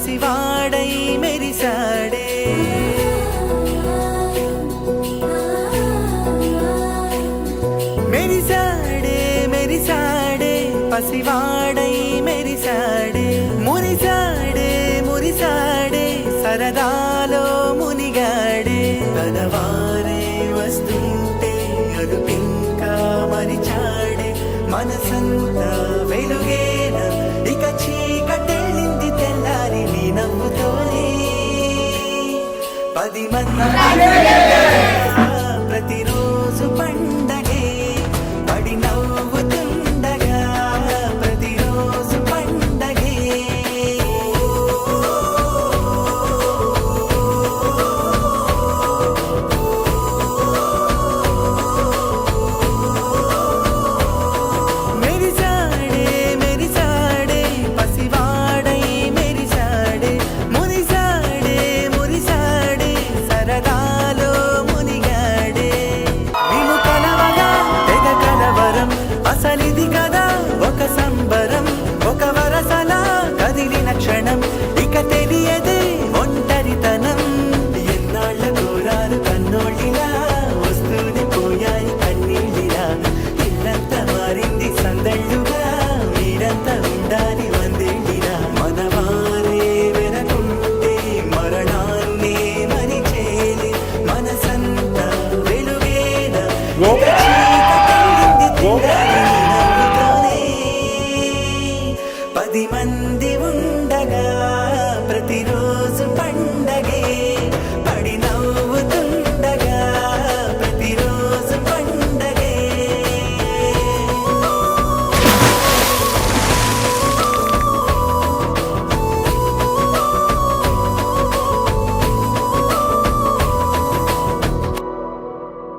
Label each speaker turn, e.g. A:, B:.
A: పసివాడై మెరిసాడే మెరిసాడే మెరిసాడే పసివాడై మెరిసాడే మురిసాడే మురిసాడే సరదాలో మునిగాడే తనవారే వస్తుంటే అరుపింకా మరిచాడే మనసంతా వెలుగేన ఇక చీకటెళ్ళింది తెల్లారి నీ నవ్వుతోనే 10 మంది ప్రతిరోజు పండగే పడి నవ్వుతుండగా ప్రతిరోజు పండగే మెరిసాడే మెరిసాడే పసివాడై మెరిసాడే మురిసాడే మురిసాడే సరదాలో మునిగాడే నిన్ను కలవగా తెగ కలవరం అసలిది కదా ఒక సంబరం ఒక వరసలా కదిలిన క్షణం ఇక తెలియదే ఒంటరితనం ఎన్నాళ్ళ కోరారు కన్నోళ్ళిలా వస్తూనే పోయాయి కన్నీళ్ళిలా ఇల్లంతా మారింది సందళ్ళుగా మీరంతా ఉండాలి వందేళ్ళిలా మనవారే వెనకుంటే మరణాన్నే మరిచేలి మనసంతా వెలుగేన ఇక చీకటెళ్ళింది తెల్లారి నీ నవ్వుతోనే 10 మంది